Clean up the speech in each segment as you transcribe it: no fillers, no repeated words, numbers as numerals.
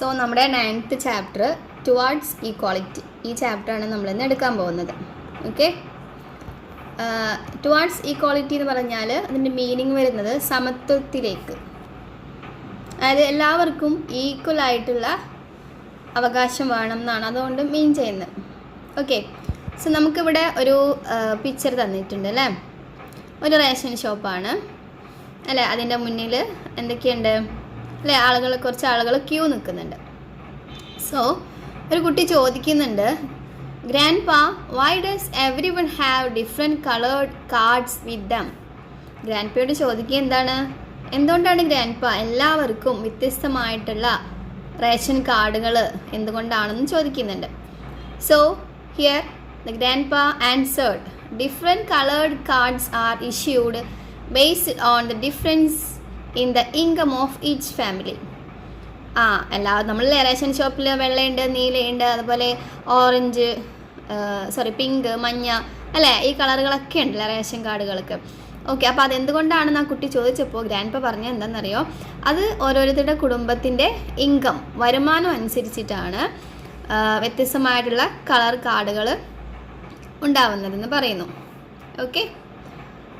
So നമ്മുടെ 9th chapter towards equality, ഈ ചാപ്റ്ററാണ് നമ്മളിന്ന് എടുക്കാൻ പോകുന്നത്. ഓക്കെ, ടുവാർഡ്സ് ഈക്വാളിറ്റി എന്ന് പറഞ്ഞാൽ അതിൻ്റെ മീനിങ് വരുന്നത് സമത്വത്തിലേക്ക്, അതായത് എല്ലാവർക്കും ഈക്വലായിട്ടുള്ള അവകാശം വേണം എന്നാണ് അതുകൊണ്ട് മീൻ ചെയ്യുന്നത്. ഓക്കെ, സോ നമുക്കിവിടെ ഒരു പിക്ചർ തന്നിട്ടുണ്ട് അല്ലേ. ഒരു റേഷൻ ഷോപ്പാണ് അല്ലേ, അതിൻ്റെ മുന്നിൽ എന്തൊക്കെയുണ്ട് അല്ലേ, കുറച്ച് ആളുകൾ ക്യൂ നിൽക്കുന്നുണ്ട്. സോ ഒരു കുട്ടി ചോദിക്കുന്നുണ്ട്, grandpa, why does everyone have different coloured cards with them? ഗ്രാൻഡ് പയോട് ചോദിക്കുക എന്തുകൊണ്ടാണ് ഗ്രാൻഡ് പാ എല്ലാവർക്കും വ്യത്യസ്തമായിട്ടുള്ള റേഷൻ കാർഡുകൾ എന്തുകൊണ്ടാണെന്ന് ചോദിക്കുന്നുണ്ട്. സോ ഹിയർ ദ ഗ്രാൻഡ് പാ answered, different coloured cards are issued based on the difference in the income of each family. നമ്മൾ റേഷൻ ഷോപ്പിൽ വെള്ളയുണ്ട്, നീലയുണ്ട്, അതുപോലെ ഓറഞ്ച്, പിങ്ക്, മഞ്ഞ അല്ലേ, ഈ കളറുകളൊക്കെ ഉണ്ടല്ലോ റേഷൻ കാർഡുകൾക്ക്. ഓക്കെ, അപ്പോൾ അതെന്തുകൊണ്ടാണെന്ന് ആ കുട്ടി ചോദിച്ചപ്പോൾ ഗ്രാൻഡ് പാ പറഞ്ഞത് എന്താണെന്നറിയോ, അത് ഓരോരുത്തരുടെ കുടുംബത്തിൻ്റെ ഇൻകം, വരുമാനം അനുസരിച്ചിട്ടാണ് വ്യത്യസ്തമായിട്ടുള്ള കളർ കാർഡുകൾ ഉണ്ടാവുന്നതെന്ന് പറയുന്നു. ഓക്കെ,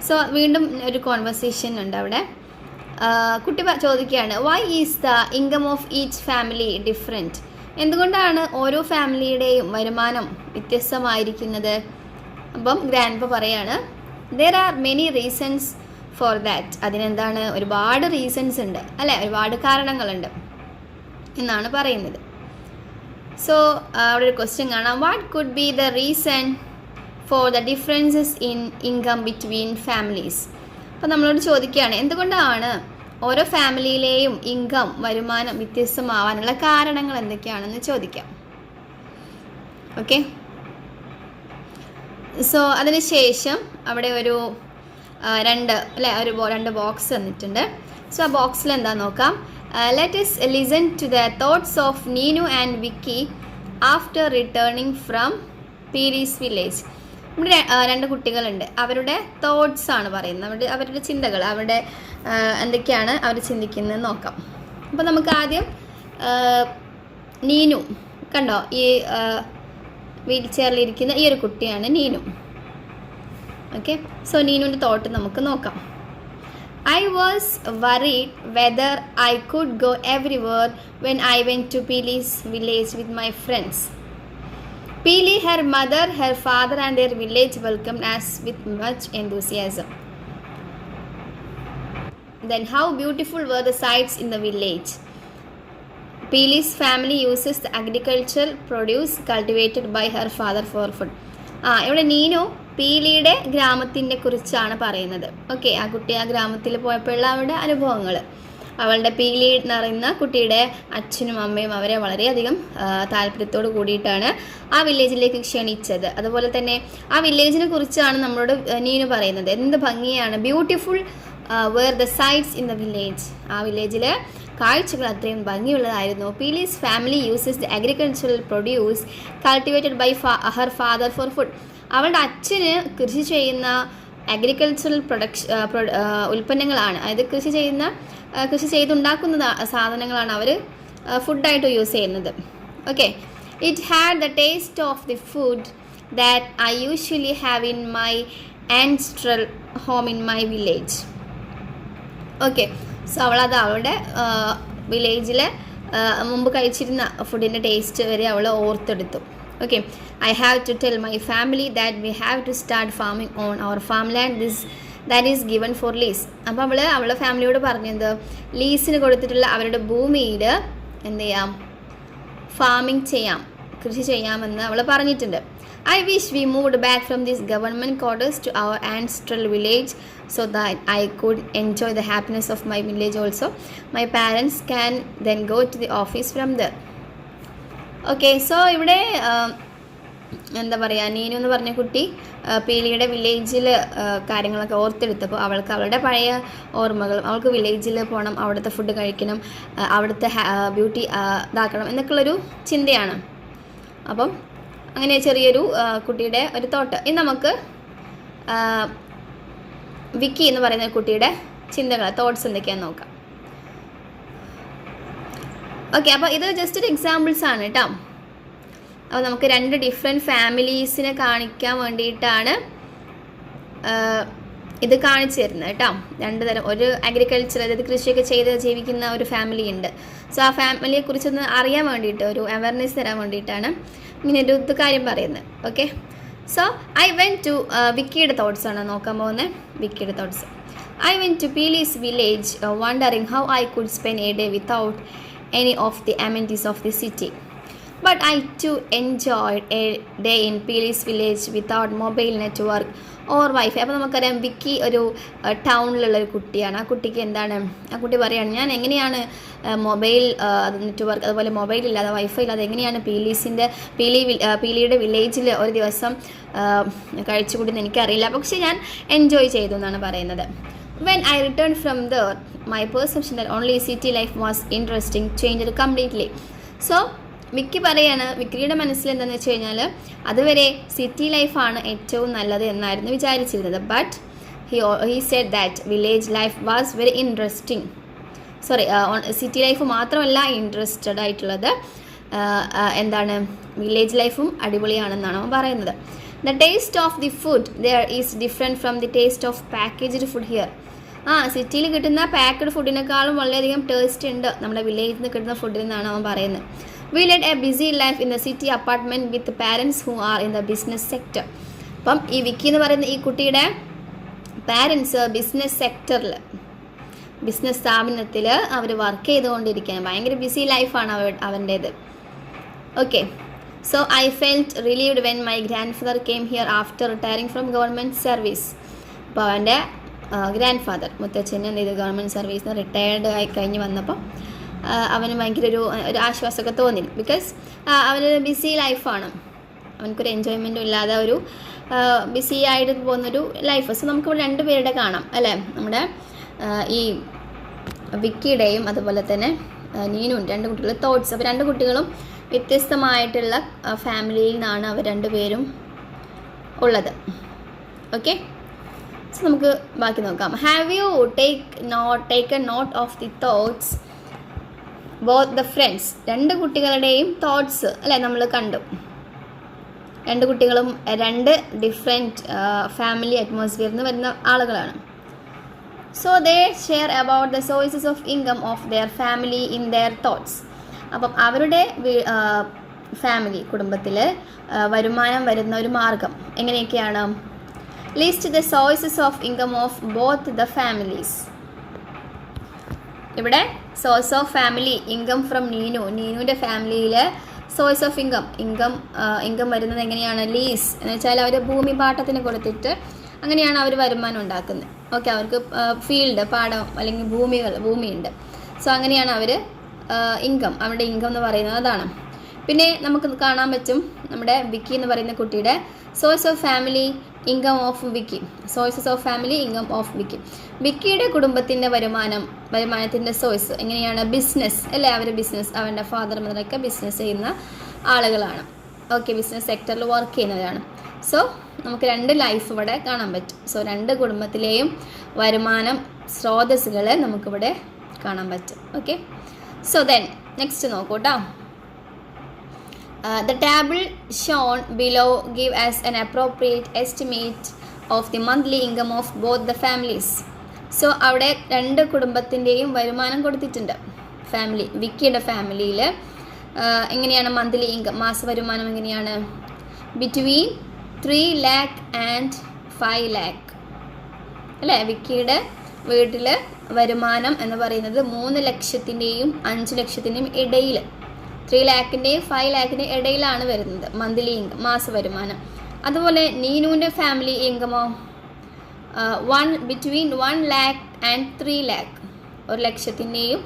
സോ വീണ്ടും ഒരു കോൺവെർസേഷൻ ഉണ്ട് അവിടെ. കുട്ടി ചോദിക്കുകയാണ്, why is the income of each family different? എന്തുകൊണ്ടാണ് ഓരോ ഫാമിലിയുടെയും വരുമാനം വ്യത്യസ്തമായിരിക്കുന്നത്? അപ്പം ഗ്രാൻഡ് പാ പറയാണ്, there are many reasons for that. അതിനെന്താണ്, ഒരുപാട് റീസൺസ് ഉണ്ട് അല്ലേ, ഒരുപാട് കാരണങ്ങളുണ്ട് എന്നാണ് പറയുന്നത്. സോ അവിടെ ഒരു ക്വസ്റ്റ്യൻ കാണാം, what could be the reason for the differences in income between families? അപ്പോൾ നമ്മളോട് ചോദിക്കുകയാണ്, എന്തുകൊണ്ടാണ് ഓരോ ഫാമിലിയിലെയും ഇൻകം, വരുമാനം വ്യത്യസ്തമാവാനുള്ള കാരണങ്ങൾ എന്തൊക്കെയാണെന്ന് ചോദിക്കാം. ഓക്കെ, സോ അതിനുശേഷം അവിടെ ഒരു രണ്ട് ബോക്സ് തന്നിട്ടുണ്ട്. സോ ആ ബോക്സിൽ എന്താ നോക്കാം. Let us listen to the thoughts of Neenu and Vicky after returning from Peeri's village. ഇവിടെ രണ്ട് കുട്ടികളുണ്ട്, അവരുടെ തോട്ട്സ് ആണ് പറയുന്നത്, അവരുടെ ചിന്തകൾ, അവരുടെ എന്തൊക്കെയാണ് അവർ ചിന്തിക്കുന്നത് നോക്കാം. അപ്പോൾ നമുക്ക് ആദ്യം നീനു കണ്ടോ, ഈ വീൽ ചെയറിലിരിക്കുന്ന ഈ ഒരു കുട്ടിയാണ് നീനു. ഓക്കെ, സോ നീനുവിൻ്റെ തോട്ട് നമുക്ക് നോക്കാം. I was worried whether I could go everywhere when I went to Peely's village with my friends. Peely, her mother, her father and their village welcomed us with much enthusiasm. Then how beautiful were the sights in the village. Peely's family uses the agricultural produce cultivated by her father for food. ഇവിടെ നീനു പീലിയുടെ ഗ്രാമത്തിനെ കുറിച്ചാണ് പറയുന്നത്. Okay, ആ കുട്ടി ആ ഗ്രാമത്തിൽ പോയപ്പോഴുള്ള അവരുടെ അനുഭവങ്ങൾ, അവളുടെ പീലി എന്ന് പറയുന്ന കുട്ടിയുടെ അച്ഛനും അമ്മയും അവരെ വളരെയധികം താല്പര്യത്തോട് കൂടിയിട്ടാണ് ആ വില്ലേജിലേക്ക് ക്ഷണിച്ചത്. അതുപോലെ തന്നെ ആ വില്ലേജിനെ കുറിച്ചാണ് നമ്മളോട് നീനു പറയുന്നത്. എന്ത് ഭംഗിയാണ്, beautiful were the sights in the village. ആ വില്ലേജിലെ കാഴ്ചകൾ അത്രയും ഭംഗിയുള്ളതായിരുന്നു. Peeli's family uses the agricultural produce cultivated by her father for food. അവളുടെ അച്ഛന് കൃഷി ചെയ്യുന്ന അഗ്രികൾച്ചറൽ ഉൽപ്പന്നങ്ങളാണ്, അതായത് കൃഷി ചെയ്തുണ്ടാക്കുന്ന സാധനങ്ങളാണ് അവർ ഫുഡായിട്ട് യൂസ് ചെയ്യുന്നത്. Okay, it had the taste of the food that I usually have in my ancestral home in my village. Okay, so അവളത് അവളുടെ വില്ലേജിൽ മുമ്പ് കഴിച്ചിരുന്ന ഫുഡിൻ്റെ ടേസ്റ്റ് വരെ അവൾ ഓർത്തെടുത്തു. Okay, I have to tell my family that we have to start farming on our farm land that is given for lease. അപ്പോൾ അവളുടെ ഫാമിലിയോട് പറഞ്ഞത്, ലീസിന് കൊടുത്തിട്ടുള്ള അവരുടെ ഭൂമിയിൽ എന്ത് ചെയ്യാം, ഫാമിംഗ് ചെയ്യാം, കൃഷി ചെയ്യാമെന്ന് അവൾ പറഞ്ഞിട്ടുണ്ട്. I wish we moved back from these government quarters to our ancestral village so that I could enjoy the happiness of my village also. My parents can then go to the office from there. Okay, so ഇവിടെ എന്താ പറയുക, നീനു എന്ന് പറഞ്ഞ കുട്ടി പീലിയുടെ വില്ലേജിൽ കാര്യങ്ങളൊക്കെ ഓർത്തെടുത്തപ്പോൾ അവൾക്ക് അവളുടെ പഴയ ഓർമ്മകളും, അവൾക്ക് വില്ലേജിൽ പോകണം, അവിടുത്തെ ഫുഡ് കഴിക്കണം, അവിടുത്തെ ബ്യൂട്ടി ഇതാക്കണം എന്നൊക്കെയുള്ളൊരു ചിന്തയാണ്. അപ്പം അങ്ങനെ ചെറിയൊരു കുട്ടിയുടെ ഒരു തോട്ട്. ഇനി നമുക്ക് വിക്കി എന്ന് പറയുന്ന കുട്ടിയുടെ ചിന്തകൾ, തോട്ട്സ് എന്തൊക്കെയാണെന്ന് നോക്കാം. ഓക്കെ, അപ്പോൾ ഇത് ജസ്റ്റ് ഒരു എക്സാമ്പിൾസ് ആണ് കേട്ടോ. അപ്പോൾ നമുക്ക് രണ്ട് ഡിഫറെൻറ്റ് ഫാമിലീസിനെ കാണിക്കാൻ വേണ്ടിയിട്ടാണ് ഇത് കാണിച്ചു തരുന്നത് കേട്ടോ. രണ്ട് തരം, ഒരു അഗ്രികൾച്ചർ, അതായത് കൃഷിയൊക്കെ ചെയ്ത് ജീവിക്കുന്ന ഒരു ഫാമിലി ഉണ്ട്. സോ ആ ഫാമിലിയെ കുറിച്ചൊന്ന് അറിയാൻ വേണ്ടിയിട്ട്, ഒരു അവയർനെസ് തരാൻ വേണ്ടിയിട്ടാണ് ഇങ്ങനെ ഒരു ഇത് കാര്യം പറയുന്നത്. Okay, so I went to വിക്കിയുടെ തോട്ട്സ് ആണ് നോക്കാൻ പോകുന്നത്. വിക്കിയുടെ thoughts. I went to Pili's village wondering how I could spend a day without any of the amenities of the city. But I too enjoyed a day in Pili's village without mobile network or Wi-Fi. അപ്പോൾ നമുക്കറിയാം വിക്കി ഒരു ടൗണിലുള്ളൊരു കുട്ടിയാണ്. ആ കുട്ടിക്ക് എന്താണ്, ആ കുട്ടി പറയുകയാണ് ഞാൻ എങ്ങനെയാണ് മൊബൈൽ നെറ്റ്വർക്ക്, അതുപോലെ മൊബൈൽ ഇല്ലാതെ വൈഫൈ ഇല്ലാതെ എങ്ങനെയാണ് പീലിയുടെ വില്ലേജിൽ ഒരു ദിവസം കഴിച്ചുകൂടുന്നത് എനിക്കറിയില്ല, പക്ഷേ ഞാൻ എൻജോയ് ചെയ്തു എന്നാണ് പറയുന്നത്. When I returned from there, my perception that only city life was interesting changed completely. So വിക്കി പറയാണ്, വിക്കിയുടെ മനസ്സിൽ എന്താണെന്ന് വെച്ച് കഴിഞ്ഞാൽ അതുവരെ സിറ്റി ലൈഫാണ് ഏറ്റവും നല്ലത് എന്നായിരുന്നു വിചാരിച്ചിരുന്നത്. But he said that village life was very interesting. City life മാത്രമല്ല ഇൻട്രസ്റ്റഡ് ആയിട്ടുള്ളത്, എന്താണ്, വില്ലേജ് ലൈഫും അടിപൊളിയാണെന്നാണ് അവൻ പറയുന്നത്. The taste of the food there is different from the taste of packaged food here. സിറ്റിയിൽ കിട്ടുന്ന പാക്ക്ഡ് ഫുഡിനേക്കാളും വളരെയധികം ടേസ്റ്റ് ഉണ്ട് നമ്മുടെ വില്ലേജിൽ നിന്ന് കിട്ടുന്ന ഫുഡിൽ നിന്നാണ് അവൻ പറയുന്നത്. We led a busy life in the city apartment with parents who are in the business sector. അപ്പം ഈ വിക്കി എന്ന് പറയുന്ന ഈ കുട്ടിയുടെ പാരൻസ് ബിസിനസ് സെക്ടറിൽ, ബിസിനസ് സ്ഥാപനത്തിൽ അവർ വർക്ക് ചെയ്തുകൊണ്ടിരിക്കുകയാണ്. ഭയങ്കര ബിസി ലൈഫാണ് അവൻ്റേത്. Okay, so I felt relieved when my grandfather came here after retiring from government service. അപ്പോൾ അവൻ്റെ ഗ്രാൻഡ് ഫാദർ, മുത്തച്ഛൻ എന്ത് ചെയ്തു, ഗവൺമെൻറ് സർവീസിൽ നിന്ന് റിട്ടയർഡ് ആയി കഴിഞ്ഞ് വന്നപ്പോൾ അവന് ഭയങ്കര ഒരു ആശ്വാസമൊക്കെ തോന്നി. ബിക്കോസ് അവനൊരു ബിസി ലൈഫാണ്, അവനക്കൊരു എൻജോയ്മെൻറ്റും ഇല്ലാതെ ഒരു ബിസി ആയിട്ട് പോകുന്നൊരു ലൈഫ്. സോ നമുക്കിവിടെ രണ്ട് പേരുടെ കാണാം അല്ലേ, നമ്മുടെ ഈ വിക്കിയുടെയും അതുപോലെ തന്നെ നീനുവും, രണ്ട് കുട്ടികളുടെ തോട്ട്സ്. അപ്പോൾ രണ്ട് കുട്ടികളും വ്യത്യസ്തമായിട്ടുള്ള ഫാമിലിയിൽ നിന്നാണ് അവർ രണ്ടുപേരും ഉള്ളത്. ഓക്കെ, സോ നമുക്ക് ബാക്കി നോക്കാം. Have you taken note of the thoughts both the friends? രണ്ട് കുട്ടികളുടെയും തോട്ട്സ് അല്ലേ നമ്മൾ കണ്ടു. രണ്ട് കുട്ടികളും രണ്ട് ഡിഫറെൻറ്റ് ഫാമിലി അറ്റ്മോസ്ഫിയറിൽ നിന്ന് വരുന്ന ആളുകളാണ്. So they share about the sources of income of their family in their thoughts. അപ്പം അവരുടെ ഫാമിലി, കുടുംബത്തിൽ വരുമാനം വരുന്ന ഒരു മാർഗം എങ്ങനെയൊക്കെയാണ്? List the sources of income of both the families. ഇവിടെ source of family, income from നീനുവിൻ്റെ ഫാമിലിയിൽ സോഴ്സ് ഓഫ് ഇൻകം വരുന്നത് എങ്ങനെയാണ്? ലീസ് എന്ന് വെച്ചാൽ അവർ ഭൂമി പാട്ടത്തിന് കൊടുത്തിട്ട് അങ്ങനെയാണ് അവർ വരുമാനം ഉണ്ടാക്കുന്നത്. ഓക്കെ, അവർക്ക് ഫീൽഡ്, പാടം അല്ലെങ്കിൽ ഭൂമിയുണ്ട്. സോ അങ്ങനെയാണ് അവർ അവരുടെ ഇൻകം എന്ന് പറയുന്നത് അതാണ്. പിന്നെ നമുക്ക് കാണാൻ പറ്റും നമ്മുടെ വിക്കി എന്ന് പറയുന്ന കുട്ടിയുടെ source of family, income of Vicky. Sources of family, income of Vicky. വിക്കിയുടെ കുടുംബത്തിൻ്റെ വരുമാനത്തിൻ്റെ സോഴ്സ് എങ്ങനെയാണ്? ബിസിനസ് അല്ലേ, അവർ ബിസിനസ്, അവൻ്റെ ഫാദർ മദറൊക്കെ ബിസിനസ് ചെയ്യുന്ന ആളുകളാണ്. ഓക്കെ, ബിസിനസ് സെക്ടറിൽ വർക്ക് ചെയ്യുന്നവരാണ്. സോ നമുക്ക് രണ്ട് ലൈഫ് ഇവിടെ കാണാൻ പറ്റും. സോ രണ്ട് കുടുംബത്തിലെയും വരുമാനം സ്രോതസ്സുകൾ നമുക്കിവിടെ കാണാൻ പറ്റും. ഓക്കെ, സോ ദെൻ നെക്സ്റ്റ് നോക്കൂ കേട്ടോ. The table shown below give us an appropriate estimate of the monthly income of both the families. So അവിടെ രണ്ട് കുടുംബത്തിൻ്റെയും വരുമാനം കൊടുത്തിട്ടുണ്ട്. ഫാമിലി, വിക്കിയുടെ ഫാമിലിയിൽ എങ്ങനെയാണ് മന്ത്ലി ഇൻകം, മാസ വരുമാനം എങ്ങനെയാണ്? ബിറ്റ്വീൻ 3 lakh and 5 lakh അല്ലേ. വിക്കിയുടെ വീട്ടിൽ വരുമാനം എന്ന് പറയുന്നത് 3 ലക്ഷത്തിൻ്റെയും 5 ലക്ഷത്തിൻ്റെയും ഇടയിൽ, 3 lakhൻ്റെയും 5 lakhൻ്റെയും ഇടയിലാണ് വരുന്നത് മന്ത്ലി ഇൻകം, മാസ വരുമാനം. അതുപോലെ നീനുവിൻ്റെ ഫാമിലി ഇൻകമോ ബിറ്റ്വീൻ 1 lakh and 3 lakh, 1 ലക്ഷത്തിൻ്റെയും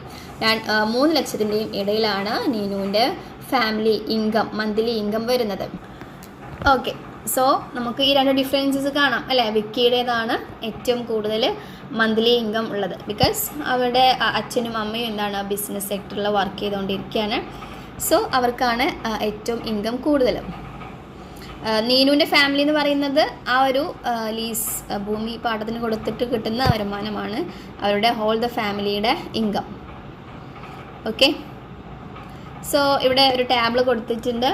3 ലക്ഷത്തിൻ്റെയും ഇടയിലാണ് നീനുവിൻ്റെ ഫാമിലി ഇൻകം, മന്ത്ലി ഇൻകം വരുന്നത്. ഓക്കെ, സോ നമുക്ക് ഈ രണ്ട് ഡിഫറൻസസ് കാണാം അല്ലേ. വിക്കിയുടേതാണ് ഏറ്റവും കൂടുതൽ മന്ത്ലി ഇൻകം ഉള്ളത്. ബിക്കോസ് അവരുടെ അച്ഛനും അമ്മയും എന്താണ് ബിസിനസ് സെക്ടറിൽ വർക്ക് ചെയ്തുകൊണ്ടിരിക്കുകയാണ്. സോ അവർക്കാണ് ഏറ്റവും ഇൻകം കൂടുതലും. നീനുവിൻ്റെ ഫാമിലി എന്ന് പറയുന്നത് ആ ഒരു ലീസ്, ഭൂമി പാട്ടത്തിന് കൊടുത്തിട്ട് കിട്ടുന്ന വരുമാനമാണ് അവരുടെ ഹോൾ ദ ഫാമിലിയുടെ ഇൻകം. ഓക്കെ, സോ ഇവിടെ ഒരു ടാബിൾ കൊടുത്തിട്ടുണ്ട്.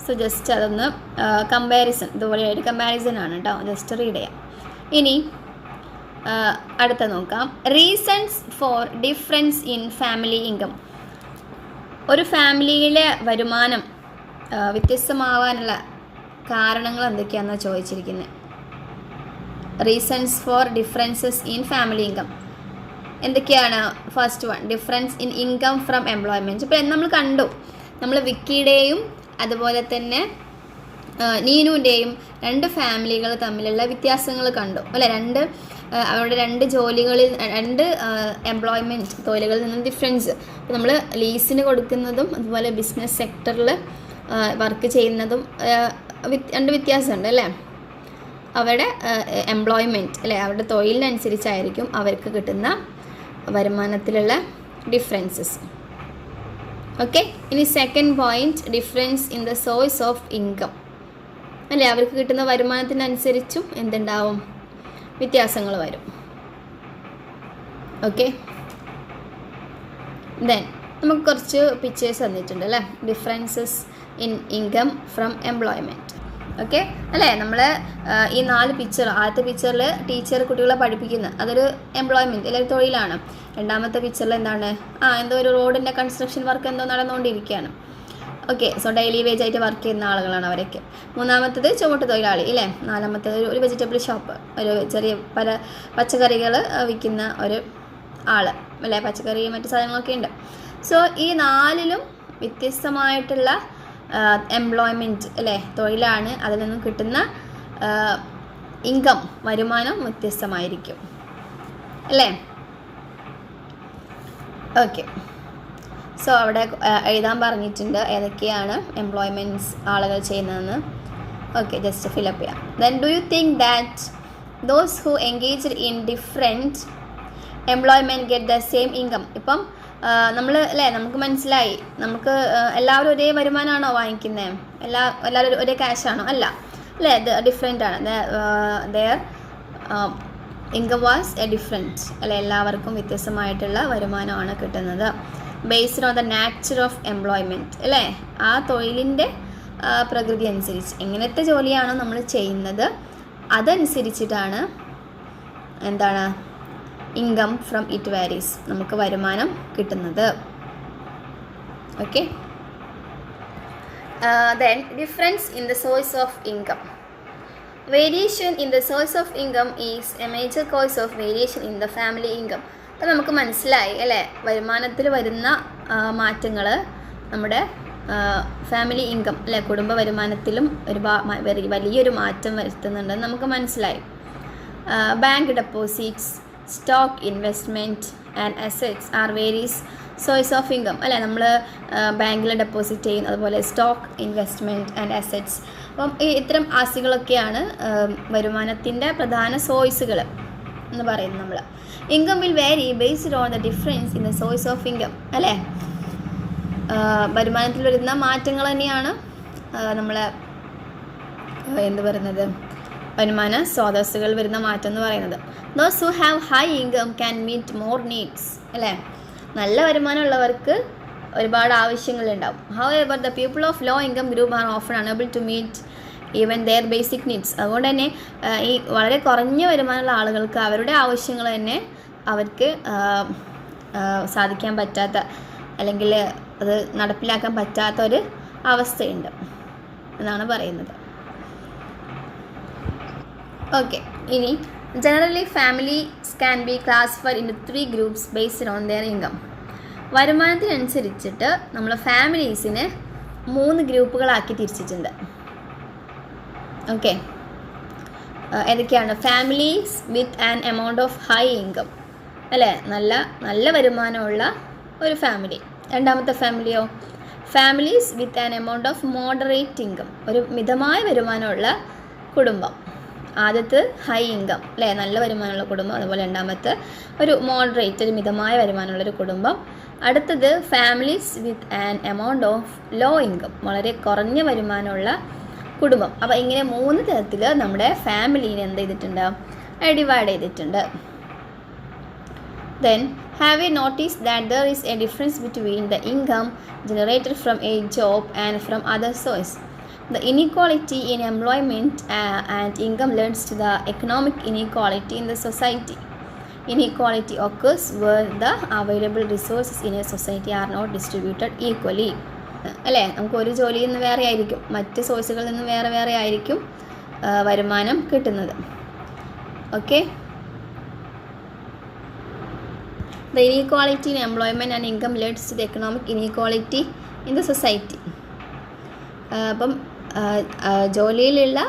സോ ജസ്റ്റ് അതൊന്ന് കമ്പാരിസൺ, ഇതുപോലെയായിട്ട് കമ്പാരിസൺ ആണ് കേട്ടോ, ജസ്റ്റ് റീഡ് ചെയ്യാം. ഇനി അടുത്ത നോക്കാം. Reasons for difference in family income. ഒരു ഫാമിലിയിലെ വരുമാനം വ്യത്യസ്തമാവാനുള്ള കാരണങ്ങൾ എന്തൊക്കെയാണെന്നാണ് ചോദിച്ചിരിക്കുന്നത്. Reasons for differences in family income എന്തൊക്കെയാണ്? First one, difference in income from employment. ഇപ്പോൾ നമ്മൾ കണ്ടു, നമ്മൾ വിക്കിയുടെയും അതുപോലെ തന്നെ നീനുവിൻ്റെയും 2 ഫാമിലികൾ തമ്മിലുള്ള വ്യത്യാസങ്ങൾ കണ്ടു അല്ലേ. അവരുടെ 2 ജോലികളിൽ 2 എംപ്ലോയ്മെൻറ്റ് തൊഴിലുകളിൽ നിന്നും ഡിഫറൻസ്. ഇപ്പോൾ നമ്മൾ ലീസിന് കൊടുക്കുന്നതും അതുപോലെ ബിസിനസ് സെക്ടറിൽ വർക്ക് ചെയ്യുന്നതും 2 വ്യത്യാസമുണ്ട് അല്ലേ. അവരുടെ എംപ്ലോയ്മെൻറ്റ് അല്ലേ, അവരുടെ തൊഴിലിനനുസരിച്ചായിരിക്കും അവർക്ക് കിട്ടുന്ന വരുമാനത്തിലുള്ള ഡിഫറൻസസ്. ഓക്കെ. ഇനി second point, difference in the source of income അല്ലേ. അവർക്ക് കിട്ടുന്ന വരുമാനത്തിനനുസരിച്ചും എന്തുണ്ടാവും? വ്യത്യാസങ്ങൾ വരും. ഓക്കെ. ദെൻ നമുക്ക് കുറച്ച് പിക്ചേഴ്സ് തന്നിട്ടുണ്ട് അല്ലേ, differences in income from employment. Okay അല്ലേ. നമ്മൾ ഈ 4 പിക്ചർ, ആദ്യത്തെ പിക്ചറിൽ ടീച്ചർ കുട്ടികളെ പഠിപ്പിക്കുന്ന അതൊരു എംപ്ലോയ്മെൻറ്റ് അല്ലെങ്കിൽ തൊഴിലാണ്. രണ്ടാമത്തെ പിക്ചറിൽ എന്താണ്? എന്തോ ഒരു റോഡിൻ്റെ കൺസ്ട്രക്ഷൻ വർക്ക് എന്തോ നടന്നുകൊണ്ടിരിക്കുകയാണ്. ഓക്കെ. സോ ഡെയിലി വേജ് ആയിട്ട് വർക്ക് ചെയ്യുന്ന ആളുകളാണ് അവരൊക്കെ. മൂന്നാമത്തത് ചുമട്ട് തൊഴിലാളി ഇല്ലേ. നാലാമത്തത് ഒരു വെജിറ്റബിൾ ഷോപ്പ്, ഒരു ചെറിയ പച്ചക്കറികൾ വിൽക്കുന്ന ഒരു ആൾ അല്ലേ. പച്ചക്കറി മറ്റു സാധനങ്ങളൊക്കെ ഉണ്ട്. സോ ഈ 4ലും വ്യത്യസ്തമായിട്ടുള്ള എംപ്ലോയ്മെൻറ്റ് അല്ലേ, തൊഴിലാണ്. അതിൽ നിന്നും കിട്ടുന്ന ഇൻകം, വരുമാനം വ്യത്യസ്തമായിരിക്കും അല്ലേ. ഓക്കെ. സോ അവിടെ എഴുതാൻ പറഞ്ഞിട്ടുണ്ട് ഏതൊക്കെയാണ് എംപ്ലോയ്മെൻറ്റ്സ് ആളുകൾ ചെയ്യുന്നതെന്ന്. ഓക്കെ, ജസ്റ്റ് ഫിലപ്പ് ചെയ്യാം. Then do you think that those who engaged in different employment get the same income? ഇപ്പം നമ്മൾ അല്ലേ, നമുക്ക് മനസ്സിലായി, നമുക്ക് എല്ലാവരും ഒരേ വരുമാനമാണോ വാങ്ങിക്കുന്നത്? എല്ലാവരും ഒരേ ക്യാഷാണോ? അല്ല അല്ലേ, ഡിഫറെൻ്റ് ആണ്. Their income was a different അല്ലെ. എല്ലാവർക്കും വ്യത്യസ്തമായിട്ടുള്ള വരുമാനമാണ് കിട്ടുന്നത്. Based on the nature of employment അല്ലേ. ആ തൊഴിലിൻ്റെ പ്രകൃതി അനുസരിച്ച്, എങ്ങനത്തെ ജോലിയാണോ നമ്മൾ ചെയ്യുന്നത് അതനുസരിച്ചിട്ടാണ് എന്താണ് ഇൻകം ഫ്രം ഇറ്റ് വാരീസ്, നമുക്ക് വരുമാനം കിട്ടുന്നത്. Okay. Then difference in the source of income. Variation in the source of income is A major cos of variation in the family income. അപ്പോൾ നമുക്ക് മനസ്സിലായി അല്ലേ, വരുമാനത്തിൽ വരുന്ന മാറ്റങ്ങൾ നമ്മുടെ ഫാമിലി ഇൻകം അല്ലേ, കുടുംബ വരുമാനത്തിലും വലിയൊരു മാറ്റം വരുത്തുന്നുണ്ടെന്ന് നമുക്ക് മനസ്സിലായി. Bank deposits, stock investment and assets R varies source of income അല്ലേ. നമ്മൾ ബാങ്കിൽ ഡെപ്പോസിറ്റ് ചെയ്യും, അതുപോലെ സ്റ്റോക്ക് ഇൻവെസ്റ്റ്മെൻറ്റ് ആൻഡ് അസറ്റ്സ്. അപ്പം ഇത്തരം ആസ്തികളൊക്കെയാണ് വരുമാനത്തിൻ്റെ പ്രധാന സോഴ്സുകൾ എന്ന് പറയുന്നത്. നമ്മൾ income will vary based on the difference in the source of income അല്ലേ. വരുമാനത്തിൽ വരുന്ന മാറ്റങ്ങൾ തന്നെയാണ് നമ്മളെ എന്ത് പറയുന്നത്, വരുമാന സ്രോതസ്സുകൾ വരുന്ന മാറ്റം എന്ന് പറയുന്നത്. Those who have high income can meet more needs അല്ലേ. നല്ല വരുമാനമുള്ളവർക്ക് ഒരുപാട് ആവശ്യങ്ങളുണ്ടാവും. However the people of low income group are often unable to meet even their basic needs. അതുകൊണ്ട് തന്നെ ഈ വളരെ കുറഞ്ഞ വരുമാനമുള്ള ആളുകൾക്ക് അവരുടെ ആവശ്യങ്ങൾ തന്നെ അവർക്ക് സാധിക്കാൻ പറ്റാത്ത, അല്ലെങ്കിൽ അത് നടപ്പിലാക്കാൻ പറ്റാത്ത ഒരു അവസ്ഥയുണ്ട് എന്നാണ് പറയുന്നത്. ഓക്കെ. ഇനി generally families can be classified in 3 groups based on their income. വരുമാനത്തിനനുസരിച്ചിട്ട് നമ്മൾ ഫാമിലീസിനെ 3 ഗ്രൂപ്പുകളാക്കി തിരിച്ചിട്ടുണ്ട്. ഓക്കെ. ഏതൊക്കെയാണ്? Families with an amount of high income അല്ലേ, നല്ല വരുമാനമുള്ള ഒരു ഫാമിലി. രണ്ടാമത്തെ ഫാമിലിയോ, families with an amount of moderate income, ഒരു മിതമായ വരുമാനമുള്ള കുടുംബം. ആദ്യത്തെ ഹൈ ഇൻകം അല്ലേ, നല്ല വരുമാനമുള്ള കുടുംബം. അതുപോലെ രണ്ടാമത്തെ ഒരു മോഡറേറ്റ്, ഒരു മിതമായ വരുമാനമുള്ളൊരു കുടുംബം. അടുത്തത് families with an amount of low income, വളരെ കുറഞ്ഞ വരുമാനമുള്ള കുടുംബം. അപ്പോൾ ഇങ്ങനെ 3 തരത്തിൽ നമ്മുടെ ഫാമിലീനെ എന്ത് ചെയ്തിട്ടുണ്ട്, ഡിവൈഡ് ചെയ്തിട്ടുണ്ട്. Then, have you noticed that there is a difference between the income generated from a job and from other sources? The inequality in employment and income leads to the economic inequality in the society. Inequality occurs where the available resources in a society are not distributed equally. അല്ലേ, നമുക്ക് ഒരു ജോലിയിൽ നിന്ന് വേറെ ആയിരിക്കും, മറ്റ് സോഴ്സുകളിൽ നിന്ന് വേറെ വേറെ ആയിരിക്കും വരുമാനം കിട്ടുന്നത്. Okay. The inequality in employment and income leads to the economic inequality in the society. അപ്പം ജോലിയിലുള്ള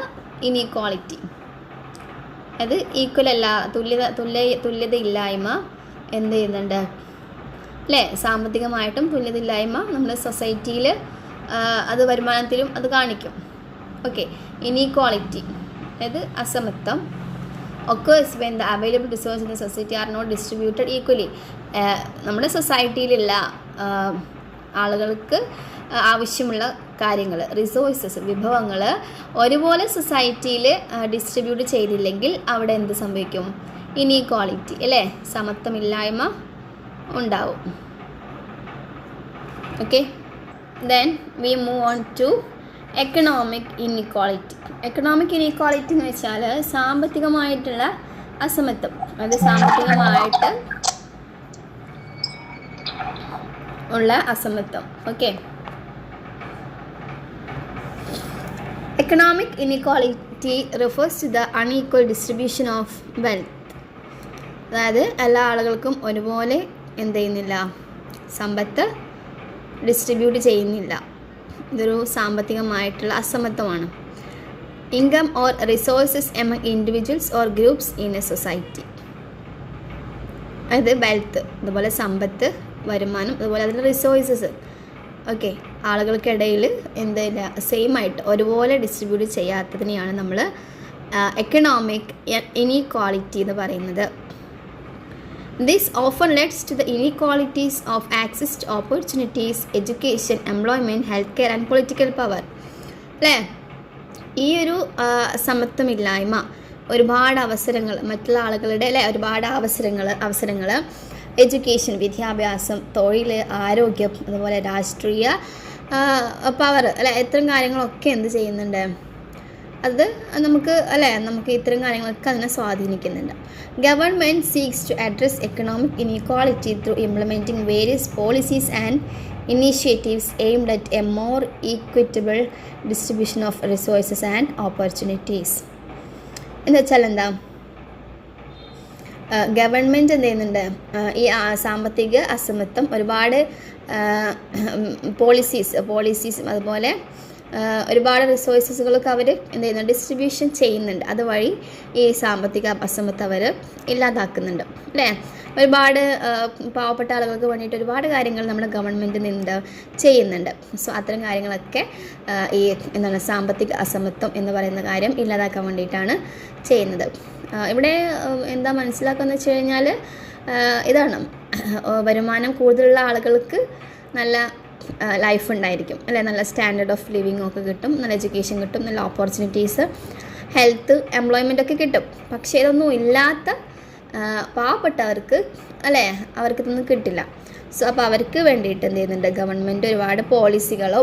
ഇനീക്വാളിറ്റി, അത് ഈക്വൽ അല്ല, തുല്യത ഇല്ലായ്മ എന്ത് ചെയ്യുന്നുണ്ട് അല്ലേ, സാമ്പത്തികമായിട്ടും തുല്യത ഇല്ലായ്മ നമ്മുടെ സൊസൈറ്റിയിൽ അത് വരുമാനത്തിലും അത് കാണിക്കും. ഓക്കെ. ഇനീക്വാളിറ്റി അതായത് അസമത്വം occurs when the available resources in the society are not distributed equally. നമ്മുടെ സൊസൈറ്റിയിലുള്ള ആളുകൾക്ക് ആവശ്യമുള്ള കാര്യങ്ങൾ, റിസോഴ്സസ്, വിഭവങ്ങൾ ഒരുപോലെ സൊസൈറ്റിയിൽ ഡിസ്ട്രിബ്യൂട്ട് ചെയ്തില്ലെങ്കിൽ അവിടെ എന്ത് സംഭവിക്കും? ഇനീക്വാളിറ്റി അല്ലേ, സമത്വമില്ലായ്മ ഉണ്ടാവും. Okay. Then we move on to economic inequality. Economic inequality എന്ന് വെച്ചാൽ സാമ്പത്തികമായിട്ടുള്ള അസമത്വം. അത് സാമ്പത്തികമായിട്ട് ഉള്ള അസമത്വം. Okay. Economic inequality refers to the unequal distribution of wealth. അതായത് എല്ലാ ആളുകൾക്കും ഒരുപോലെ എന്ത് ചെയ്യുന്നില്ല, സമ്പത്ത് ഡിസ്ട്രിബ്യൂട്ട് ചെയ്യുന്നില്ല. ഇതൊരു സാമ്പത്തികമായിട്ടുള്ള അസമത്വമാണ്. Income or resources among individuals or groups in a society. അതായത് വെൽത്ത്, അതുപോലെ സമ്പത്ത്, വരുമാനം, അതുപോലെ അതിൻ്റെ റിസോഴ്സസ് ഓക്കെ ആളുകൾക്കിടയിൽ എന്തില്ല, സെയിം ആയിട്ട് ഒരുപോലെ ഡിസ്ട്രിബ്യൂട്ട് ചെയ്യാത്തതിനെയാണ് നമ്മൾ എക്കണോമിക് ഇനീക്വാളിറ്റി എന്ന് പറയുന്നത്. This often leads to the inequalities of access to opportunities, education, employment, healthcare and political power. അല്ലേ, ഈ ഒരു സമത്വമില്ലായ്മ ഒരുപാട് അവസരങ്ങൾ മറ്റുള്ള ആളുകളുടെ അല്ലേ, ഒരുപാട് അവസരങ്ങൾ എഡ്യൂക്കേഷൻ, വിദ്യാഭ്യാസം, തൊഴിൽ, ആരോഗ്യം, അതുപോലെ രാഷ്ട്രീയ പവർ അല്ലേ, ഇത്തരം കാര്യങ്ങളൊക്കെ എന്ത് ചെയ്യുന്നുണ്ട്, അത് നമുക്ക് അല്ലേ, നമുക്ക് ഇത്തരം കാര്യങ്ങളൊക്കെ അതിനെ സ്വാധീനിക്കുന്നുണ്ട്. Government seeks to address economic inequality through implementing various policies and initiatives aimed at a more equitable distribution of resources and opportunities. എന്ന് വെച്ചാൽ എന്താ, ഗവൺമെൻറ് എന്ത് ചെയ്യുന്നുണ്ട്, ഈ സാമ്പത്തിക അസമത്വം ഒരുപാട് പോളിസീസ് അതുപോലെ ഒരുപാട് റിസോഴ്സസുകളൊക്കെ അവർ എന്ത് ചെയ്യുന്നു, ഡിസ്ട്രിബ്യൂഷൻ ചെയ്യുന്നുണ്ട്. അതുവഴി ഈ സാമ്പത്തിക അസമത്വം അവർ ഇല്ലാതാക്കുന്നുണ്ട് അല്ലേ. ഒരുപാട് പാവപ്പെട്ട ആളുകൾക്ക് വേണ്ടിയിട്ട് ഒരുപാട് കാര്യങ്ങൾ നമ്മുടെ ഗവൺമെൻറ് നിന്ന് ചെയ്യുന്നുണ്ട്. സോ അത്തരം കാര്യങ്ങളൊക്കെ ഈ എന്താണ് സാമ്പത്തിക അസമത്വം എന്ന് പറയുന്ന കാര്യം ഇല്ലാതാക്കാൻ വേണ്ടിയിട്ടാണ് ചെയ്യുന്നത്. ഇവിടെ എന്താ മനസ്സിലാക്കുകയെന്ന് വെച്ച് കഴിഞ്ഞാൽ ഇതാണ്, വരുമാനം കൂടുതലുള്ള ആളുകൾക്ക് നല്ല ലൈഫ് ഉണ്ടായിരിക്കും അല്ലേ, നല്ല സ്റ്റാൻഡേർഡ് ഓഫ് ലിവിങ് ഒക്കെ കിട്ടും, നല്ല എഡ്യൂക്കേഷൻ കിട്ടും, നല്ല ഓപ്പർച്യൂണിറ്റീസ്, ഹെൽത്ത്, എംപ്ലോയ്മെൻ്റ് ഒക്കെ കിട്ടും. പക്ഷേ ഇതൊന്നും ഇല്ലാത്ത പാവപ്പെട്ടവർക്ക് അല്ലേ, അവർക്ക് ഇതൊന്നും കിട്ടില്ല. സോ അപ്പോൾ അവർക്ക് വേണ്ടിയിട്ട് എന്ത് ചെയ്യുന്നുണ്ട്, ഗവൺമെൻറ് ഒരുപാട് പോളിസികളോ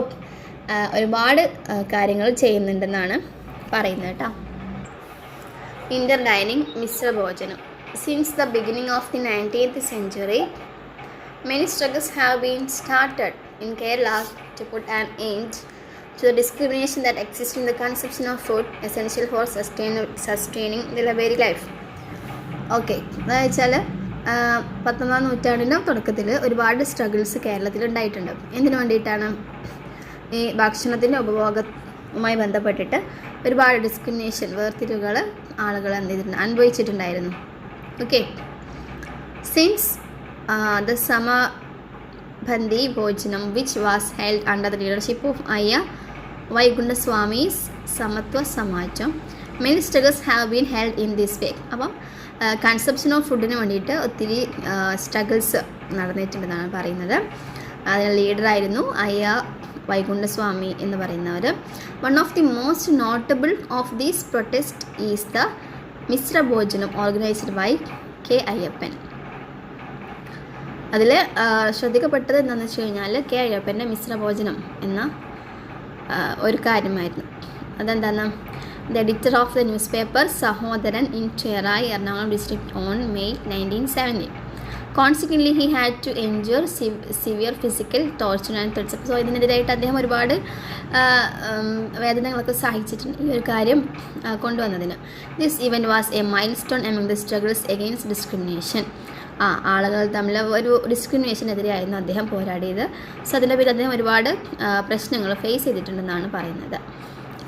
ഒരുപാട് കാര്യങ്ങൾ ചെയ്യുന്നുണ്ടെന്നാണ് പറയുന്നത് കേട്ടോ. ഇൻ്റർഡൈനിങ് മിശ്രഭോജനം. Since the beginning of the 19th century, many struggles have been started in Kerala to put an end to the discrimination that exists in the consumption of food essential for sustaining the very life. Okay, അതെന്ന് വെച്ചാൽ 19ാം നൂറ്റാണ്ടിൻ്റെ തുടക്കത്തിൽ ഒരുപാട് struggles കേരളത്തിൽ ഉണ്ടായിട്ടുണ്ട്. എന്തിനു വേണ്ടിയിട്ടാണ്? ഈ ഭക്ഷണത്തിൻ്റെ ഉപഭോഗവുമായി ബന്ധപ്പെട്ടിട്ട് ഒരുപാട് ഡിസ്ക്രിമിനേഷൻ, വേർതിരിവുകൾ ആളുകൾ എന്ത് ചെയ്തിട്ടുണ്ട്, അനുഭവിച്ചിട്ടുണ്ടായിരുന്നു. Okay, since the Samabandi Bhojanam, which was held under the leadership of Ayya Vaikunta Swami's Samatva Samajam, many struggles have been held in this way. അപ്പം കൺസപ്ഷൻ ഓഫ് ഫുഡിന് വേണ്ടിയിട്ട് ഒത്തിരി സ്ട്രഗിൾസ് നടന്നിട്ടുണ്ടെന്നാണ് പറയുന്നത്. അതിന് ലീഡറായിരുന്നു അയ്യ വൈകുണ്ഠസ്വാമി എന്ന് പറയുന്നവർ. One of the most notable of these protest is the Mishra ഭോജനം ഓർഗനൈസ്ഡ് ബൈ കെ അയ്യപ്പൻ. അതിൽ ശ്രദ്ധിക്കപ്പെട്ടത് എന്താണെന്ന് വെച്ച് കഴിഞ്ഞാൽ കെ അയ്യപ്പൻ്റെ മിശ്രഭോജനം എന്ന ഒരു കാര്യമായിരുന്നു. അതെന്താണ്? The editor of the newspaper Sahodaran in Cherai, Ernakulam district on May 1917. Consequently, he had to endure severe physical torture and threats. So ഇതിനെതിരായിട്ട് അദ്ദേഹം ഒരുപാട് വേദനകളൊക്കെ സഹിച്ചിട്ടുണ്ട് ഈ ഒരു കാര്യം കൊണ്ടുവന്നതിന്. This event was a milestone among the struggles against discrimination. ആളുകൾ തമ്മിൽ ഒരു ഡിസ്ക്രിമിനേഷനെതിരെയായിരുന്നു അദ്ദേഹം പോരാടിയത്. സോ അതിൻ്റെ പേരിൽ അദ്ദേഹം ഒരുപാട് പ്രശ്നങ്ങൾ ഫേസ് ചെയ്തിട്ടുണ്ടെന്നാണ് പറയുന്നത്.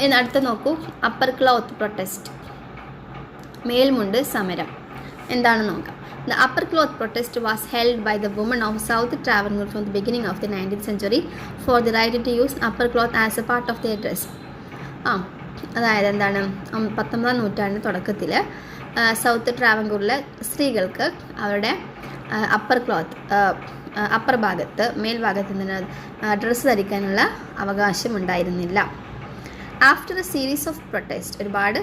ഇനി അടുത്ത് നോക്കൂ, അപ്പർ ക്ലോത്ത് പ്രൊട്ടസ്റ്റ്, മേൽമുണ്ട് സമരം എന്താണെന്ന് നോക്കാം. The upper cloth protest was held by the women of South Travancore from the beginning of the 19th century for the right to use upper cloth as a part of their dress. അതായത് എന്താണ്, 19ാം നൂറ്റാണ്ടിൻ്റെ തുടക്കത്തിൽ south ട്രാവൻകൂറിലെ സ്ത്രീകൾക്ക് അവരുടെ upper ഭാഗത്ത് മേൽഭാഗത്ത് നിന്ന് dress ധരിക്കാനുള്ള അവകാശം ഉണ്ടായിരുന്നില്ല. After a series of protest, ഒരുപാട്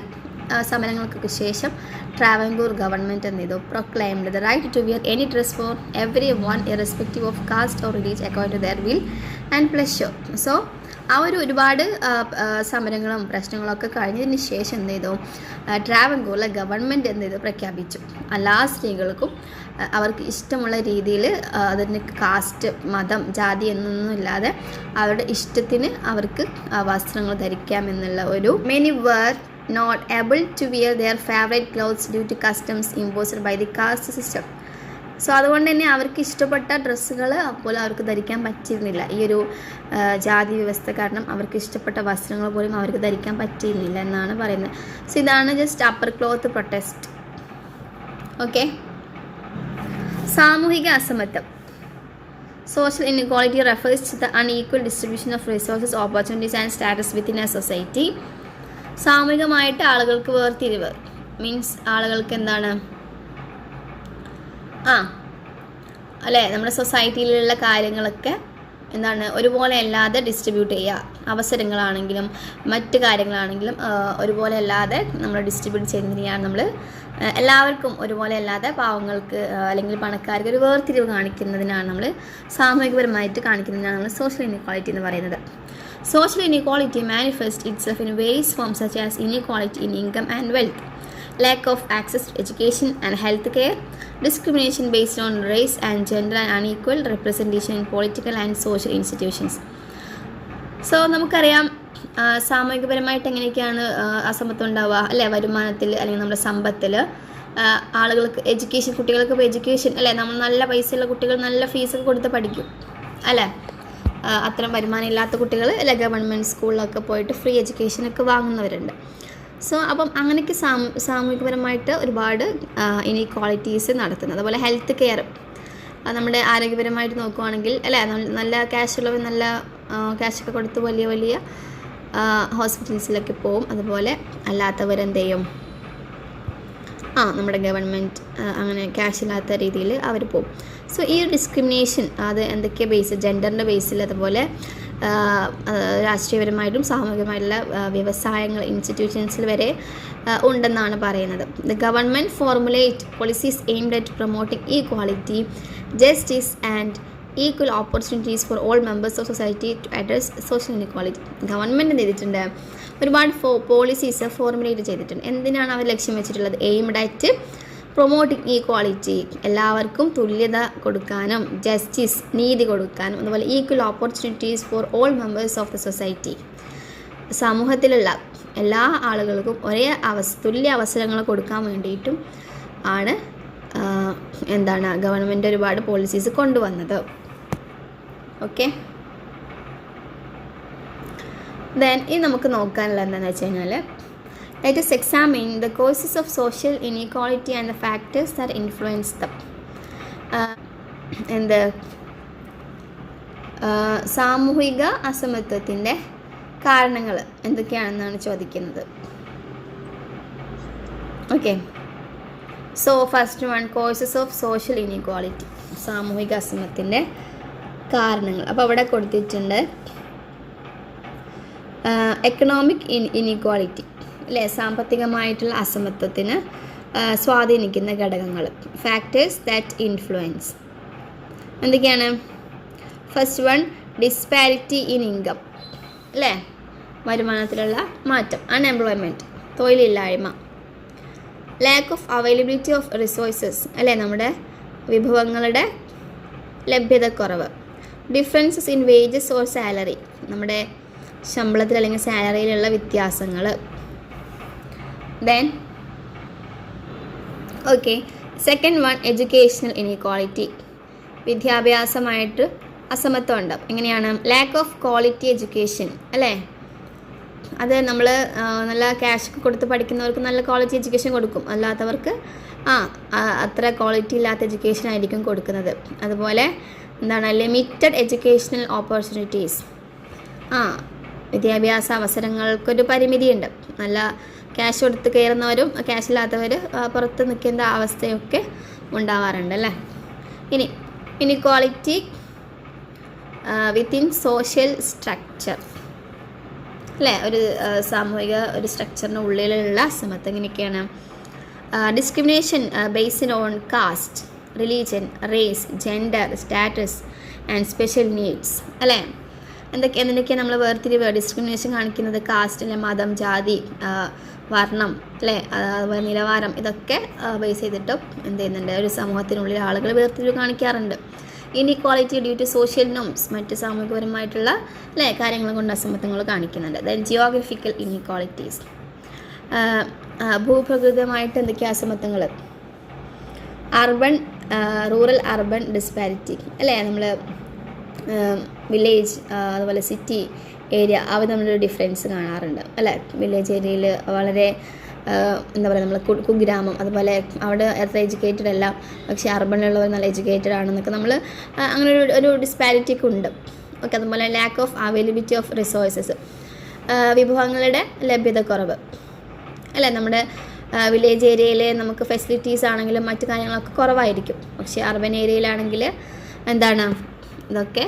സമരങ്ങൾക്കൊക്കെ ശേഷം ട്രാവൻകൂർ ഗവൺമെൻറ് എന്ത് ചെയ്തു? Proclaimed the right to wear any dress for everyone irrespective of caste or religion according to their will and pleasure. So ആ ഒരുപാട് സമരങ്ങളും പ്രശ്നങ്ങളൊക്കെ കഴിഞ്ഞതിന് ശേഷം എന്ത് ചെയ്തു? ട്രാവൻകൂറിലെ ഗവൺമെൻറ് എന്ത് ചെയ്തു? പ്രഖ്യാപിച്ചു എല്ലാ സ്ത്രീകൾക്കും അവർക്ക് ഇഷ്ടമുള്ള രീതിയിൽ അതിന് കാസ്റ്റ്, മതം, ജാതി എന്നൊന്നും ഇല്ലാതെ അവരുടെ ഇഷ്ടത്തിന് അവർക്ക് വസ്ത്രങ്ങൾ ധരിക്കാമെന്നുള്ള ഒരു many were not able to wear their favorite clothes due to customs imposed by the caste system. So അതുകൊണ്ട് തന്നെ അവർക്ക് ഇഷ്ടപ്പെട്ട ഡ്രസ്സുകൾ പോലും അവർക്ക് ധരിക്കാൻ പറ്റിയിരുന്നില്ല. ഈ ഒരു ജാതി വ്യവസ്ഥ കാരണം അവർക്ക് ഇഷ്ടപ്പെട്ട വസ്ത്രങ്ങൾ പോലും അവർക്ക് ധരിക്കാൻ പറ്റിയിരുന്നില്ല എന്നാണ് പറയുന്നത്. സോ ഇതാണ് just upper cloth protest. Okay. സാമൂഹിക അസമത്വം, social inequality refers to the unequal distribution of resources, opportunities and status within a society. സാമൂഹികമായിട്ട് ആളുകൾക്ക് വേർതിരിവ് മീൻസ് ആളുകൾക്ക് എന്താണ് അല്ലേ, നമ്മുടെ സൊസൈറ്റിയിലുള്ള കാര്യങ്ങളൊക്കെ എന്താണ് ഒരുപോലെ അല്ലാതെ ഡിസ്ട്രിബ്യൂട്ട് ചെയ്യുക. അവസരങ്ങളാണെങ്കിലും മറ്റ് കാര്യങ്ങളാണെങ്കിലും ഒരുപോലെ അല്ലാതെ നമ്മൾ ഡിസ്ട്രിബ്യൂട്ട് ചെയ്യുന്നതിനെയാണ് നമ്മൾ എല്ലാവർക്കും ഒരുപോലെ അല്ലാതെ പാവങ്ങൾക്ക് അല്ലെങ്കിൽ പണക്കാർക്ക് ഒരു വേർതിരിവ് കാണിക്കുന്നതിനാണ് നമ്മൾ സാമൂഹികപരമായിട്ട് കാണിക്കുന്നതിനാണ് നമ്മൾ സോഷ്യൽ ഇൻഇക്വാളിറ്റി എന്ന് പറയുന്നത്. Social inequality manifests itself in various forms such as inequality in income and wealth, lack of access to education and health care, discrimination based on race and gender, and unequal representation in political and social institutions. So നമുക്കറിയാം സാമൂഹികപരമായിട്ട് എങ്ങനെയൊക്കെയാണ് അസമത്വം ഉണ്ടാവുക അല്ലേ, വരുമാനത്തിൽ അല്ലെങ്കിൽ നമ്മുടെ സമ്പത്തിൽ. ആളുകൾക്ക് എഡ്യൂക്കേഷൻ, കുട്ടികൾക്ക് ഇപ്പോൾ എഡ്യൂക്കേഷൻ അല്ലേ, നമ്മൾ നല്ല പൈസയുള്ള കുട്ടികൾ നല്ല ഫീസൊക്കെ കൊടുത്ത് പഠിക്കും അല്ലേ. അത്തരം വരുമാനം ഇല്ലാത്ത കുട്ടികൾ അല്ലെ ഗവൺമെൻറ് സ്കൂളിലൊക്കെ പോയിട്ട് ഫ്രീ എഡ്യൂക്കേഷനൊക്കെ വാങ്ങുന്നവരുണ്ട്. സോ അപ്പം അങ്ങനെയൊക്കെ സാമൂഹികപരമായിട്ട് ഒരുപാട് ഇനീക്വാളിറ്റീസ് നടത്തുന്നത്. അതുപോലെ ഹെൽത്ത് കെയർ, നമ്മുടെ ആരോഗ്യപരമായിട്ട് നോക്കുവാണെങ്കിൽ അല്ലേ, നല്ല ക്യാഷുള്ളവർ നല്ല ക്യാഷൊക്കെ കൊടുത്ത് വലിയ വലിയ ഹോസ്പിറ്റൽസിലൊക്കെ പോവും. അതുപോലെ അല്ലാത്തവരെന്ത് ചെയ്യും? നമ്മുടെ ഗവൺമെൻറ് അങ്ങനെ ക്യാഷ് ഇല്ലാത്ത രീതിയിൽ അവർ പോകും. സോ ഈ ഒരു ഡിസ്ക്രിമിനേഷൻ അത് എന്തൊക്കെ ബേസ്, ജെൻഡറിൻ്റെ ബേസിൽ, അതുപോലെ രാഷ്ട്രീയപരമായിട്ടും സാമൂഹികമായിട്ടുള്ള വ്യവസായങ്ങൾ, ഇൻസ്റ്റിറ്റ്യൂഷൻസിൽ വരെ ഉണ്ടെന്നാണ് പറയുന്നത്. The government formulate policies aimed at promoting equality, justice and equal opportunities for all members of society to address social inequality. Government എന്ത് ചെയ്തിട്ടുണ്ട്? ഒരുപാട് പോളിസീസ് ഫോർമുലേറ്റ് ചെയ്തിട്ടുണ്ട്. എന്തിനാണ് അവർ ലക്ഷ്യം വെച്ചിട്ടുള്ളത്? എയിംഡ് അറ്റ് പ്രൊമോട്ടിംഗ് ഈക്വാളിറ്റി, എല്ലാവർക്കും തുല്യത കൊടുക്കാനും, ജസ്റ്റിസ് നീതി കൊടുക്കാനും, അതുപോലെ equal opportunities for all members of the society, സമൂഹത്തിലുള്ള എല്ലാ ആളുകൾക്കും ഒരേ തുല്യ അവസരങ്ങൾ കൊടുക്കാൻ വേണ്ടിയിട്ടും ആണ് എന്താണ് ഗവൺമെൻറ് ഒരുപാട് പോളിസീസ് കൊണ്ടുവന്നത്. ഓക്കെ. ദെൻ ഇനി നമുക്ക് നോക്കാനുള്ള എന്താണെന്ന് വെച്ച് കഴിഞ്ഞാൽ, let us examine the causes of social inequality and the factors that influence them. സാമൂഹിക അസമത്വത്തിൻ്റെ കാരണങ്ങൾ എന്തൊക്കെയാണെന്നാണ് ചോദിക്കുന്നത്. Okay. So first one, causes of social inequality, സാമൂഹിക അസമത്വത്തിൻ്റെ കാരണങ്ങൾ. അപ്പോൾ അവിടെ കൊടുത്തിട്ടുണ്ട് എക്കണോമിക് ഇനീക്വാളിറ്റി അല്ലേ, സാമ്പത്തികമായിട്ടുള്ള അസമത്വത്തിന് സ്വാധീനിക്കുന്ന ഘടകങ്ങൾ, ഫാക്ടേഴ്സ് ദാറ്റ് ഇൻഫ്ലുവൻസ്. എന്തൊക്കെയാണ്? First one, disparity in income, അല്ലേ? വരുമാനത്തിലുള്ള മാറ്റം, അൺഎംപ്ലോയ്മെൻറ്റ്, തൊഴിലില്ലായ്മ. Lack of availability of resources, അല്ലേ? നമ്മുടെ വിഭവങ്ങളുടെ ലഭ്യതക്കുറവ്. Differences in wages or salary, നമ്മുടെ ശമ്പളത്തിൽ അല്ലെങ്കിൽ സാലറിയിലുള്ള വ്യത്യാസങ്ങൾ. Then okay, second one, educational inequality, വിദ്യാഭ്യാസമായിട്ട് അസമത്വം ഉണ്ടാവും. എങ്ങനെയാണ്? ലാക്ക് ഓഫ് ക്വാളിറ്റി എഡ്യൂക്കേഷൻ, അല്ലേ? അത് നമ്മൾ നല്ല ക്യാഷ് കൊടുത്ത് പഠിക്കുന്നവർക്ക് നല്ല ക്വാളിറ്റി എഡ്യൂക്കേഷൻ കൊടുക്കും, അല്ലാത്തവർക്ക് അത്ര ക്വാളിറ്റി ഇല്ലാത്ത എഡ്യൂക്കേഷൻ ആയിരിക്കും കൊടുക്കുന്നത്. അതുപോലെ എന്താണ്? ലിമിറ്റഡ് എഡ്യൂക്കേഷണൽ ഓപ്പർച്യൂണിറ്റീസ്, വിദ്യാഭ്യാസ അവസരങ്ങൾക്കൊരു പരിമിതിയുണ്ട്. നല്ല ക്യാഷ് കൊടുത്ത് കയറുന്നവരും ക്യാഷ് ഇല്ലാത്തവർ പുറത്ത് നിൽക്കേണ്ട അവസ്ഥയൊക്കെ ഉണ്ടാവാറുണ്ട്, അല്ലേ? ഇനി ഇനിക്വാളിറ്റി വിത്തിൻ സോഷ്യൽ സ്ട്രക്ചർ, അല്ലേ? ഒരു സാമൂഹിക ഒരു സ്ട്രക്ചറിന് ഉള്ളിലുള്ള അസമത്വം എങ്ങനെയൊക്കെയാണ്? Discrimination based on caste, religion, race, gender, status and special needs, അല്ലേ? എന്തൊക്കെയാണ് നമ്മൾ വേർതിരിവ്, ഡിസ്ക്രിമിനേഷൻ കാണിക്കുന്നത്? കാസ്റ്റ്, അല്ലെ? മതം, ജാതി, വർണ്ണം, അല്ലേ? അതുപോലെ നിലവാരം, ഇതൊക്കെ ബേസ് ചെയ്തിട്ടും എന്ത് ചെയ്യുന്നുണ്ട്? ഒരു സമൂഹത്തിനുള്ളിൽ ആളുകൾ വേർതിരിവ് കാണിക്കാറുണ്ട്. Inequality due to social norms, മറ്റ് സാമൂഹികപരമായിട്ടുള്ള, അല്ലേ, കാര്യങ്ങൾ കൊണ്ട് അസമത്വങ്ങൾ കാണിക്കുന്നുണ്ട്. ദെൻ ജിയോഗ്രഫിക്കൽ ഇനിക്വാളിറ്റീസ്, ഭൂപ്രകൃതമായിട്ട് എന്തൊക്കെയാണ് അസമത്വങ്ങൾ? അർബൻ റൂറൽ അർബൻ ഡിസ്പാരിറ്റി, അല്ലേ? നമ്മൾ വില്ലേജ് അതുപോലെ സിറ്റി ഏരിയ അവ തമ്മിലൊരു ഡിഫറൻസ് കാണാറുണ്ട്, അല്ലേ? വില്ലേജ് ഏരിയയിൽ വളരെ എന്താ പറയുക, നമ്മൾ കുഗ്രാമം, അതുപോലെ അവിടെ എത്ര എഡ്യൂക്കേറ്റഡ് അല്ല, പക്ഷേ അർബണിലുള്ളവർ നല്ല എഡ്യൂക്കേറ്റഡ് ആണെന്നൊക്കെ നമ്മൾ അങ്ങനെ ഒരു ഡിസ്പാരിറ്റി ഒക്കെ ഉണ്ട്. ഓക്കെ, അതുപോലെ lakh of availability of resources, വിഭവങ്ങളുടെ ലഭ്യതക്കുറവ്, അല്ലേ? നമ്മുടെ വില്ലേജ് ഏരിയയിൽ നമുക്ക് ഫെസിലിറ്റീസ് ആണെങ്കിലും മറ്റു കാര്യങ്ങളൊക്കെ കുറവായിരിക്കും, പക്ഷേ അർബൻ ഏരിയയിലാണെങ്കിൽ എന്താണ്? ഇതൊക്കെ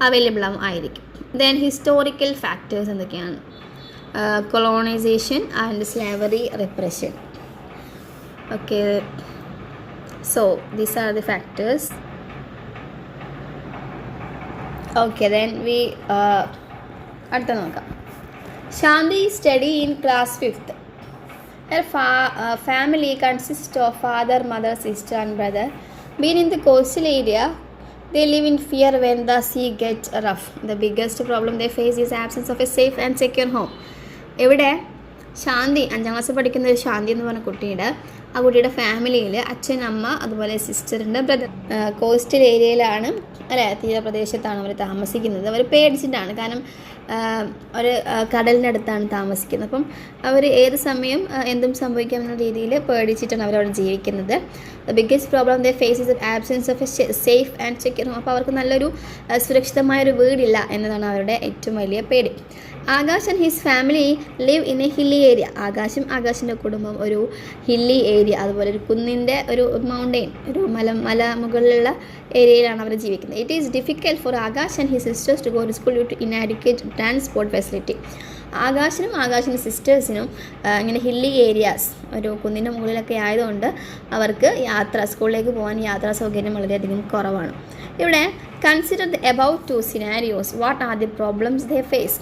അവൈലബിൾ ആയിരിക്കും. ദെൻ ഹിസ്റ്റോറിക്കൽ ഫാക്ടേഴ്സ് എന്തൊക്കെയാണ്? colonization and slavery repression. Okay, so these are the factors. Okay, then we അടുത്ത നോക്കാം. Shanti study in class 5th. Her family consists of father, mother, sister and brother. Being in the coastal area, they live in fear when the sea gets rough. The biggest problem they face is absence of a safe and secure home. ഇവിടെ ശാന്തി 5ാം ക്ലാസ്സിൽ പഠിക്കുന്ന ഒരു ശാന്തി എന്ന് പറഞ്ഞ കുട്ടിയുടെ ആ കുട്ടിയുടെ ഫാമിലിയിൽ അച്ഛൻ, അമ്മ, അതുപോലെ സിസ്റ്ററുണ്ട്, ബ്രദർ. കോസ്റ്റൽ ഏരിയയിലാണ്, അല്ലേ? തീരപ്രദേശത്താണ് അവർ താമസിക്കുന്നത്. അവർ പേടിച്ചിട്ടാണ്, കാരണം ഒരു കടലിൻ്റെ അടുത്താണ് താമസിക്കുന്നത്. അപ്പം അവർ ഏത് സമയം എന്തും സംഭവിക്കാമെന്ന രീതിയിൽ പേടിച്ചിട്ടാണ് അവരവിടെ ജീവിക്കുന്നത്. The biggest problem they face is absence of a safe and secure home. അപ്പോൾ അവർക്ക് നല്ലൊരു സുരക്ഷിതമായൊരു വീടില്ല എന്നതാണ് അവരുടെ ഏറ്റവും വലിയ പേടി. Akash and his family live in a hilly area. ആകാശിൻ്റെ കുടുംബം ഒരു ഹില്ലി ഏരിയ, അതുപോലെ ഒരു കുന്നിൻ്റെ ഒരു മൗണ്ടെയിൻ, ഒരു മല മുകളിലുള്ള ഏരിയയിലാണ് അവർ ജീവിക്കുന്നത്. It is difficult for Akash and his sisters to go to school due to inadequate transport facility. ആകാശിനും സിസ്റ്റേഴ്സിനും ഇങ്ങനെ ഹില്ലി ഏരിയാസ്, ഒരു കുന്നിൻ്റെ മുകളിലൊക്കെ ആയതുകൊണ്ട് അവർക്ക് സ്കൂളിലേക്ക് പോകാൻ യാത്രാ സൗകര്യം വളരെയധികം കുറവാണ്. ഇവിടെ consider the above 2 scenarios. What are the problems they face?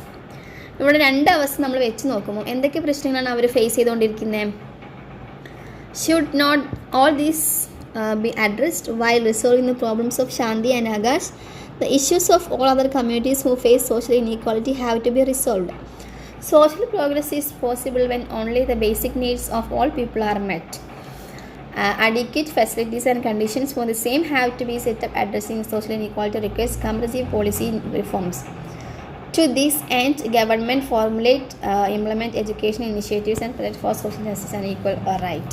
ഇവിടെ 2 അവസ്ഥ നമ്മൾ വെച്ച് നോക്കുമ്പോൾ എന്തൊക്കെ പ്രശ്നങ്ങളാണ് അവർ ഫേസ് ചെയ്തുകൊണ്ടിരിക്കുന്നത്? Should not all these be addressed while resolving the problems of Shanti and Agash? The issues of all other communities who face social inequality have to be resolved. Social progress is possible when only the basic needs of all people are met. Adequate facilities and conditions for the same have to be set up. Addressing social inequality requires comprehensive policy reforms. To this end, government implement education initiatives and pledge for social justice and equal right.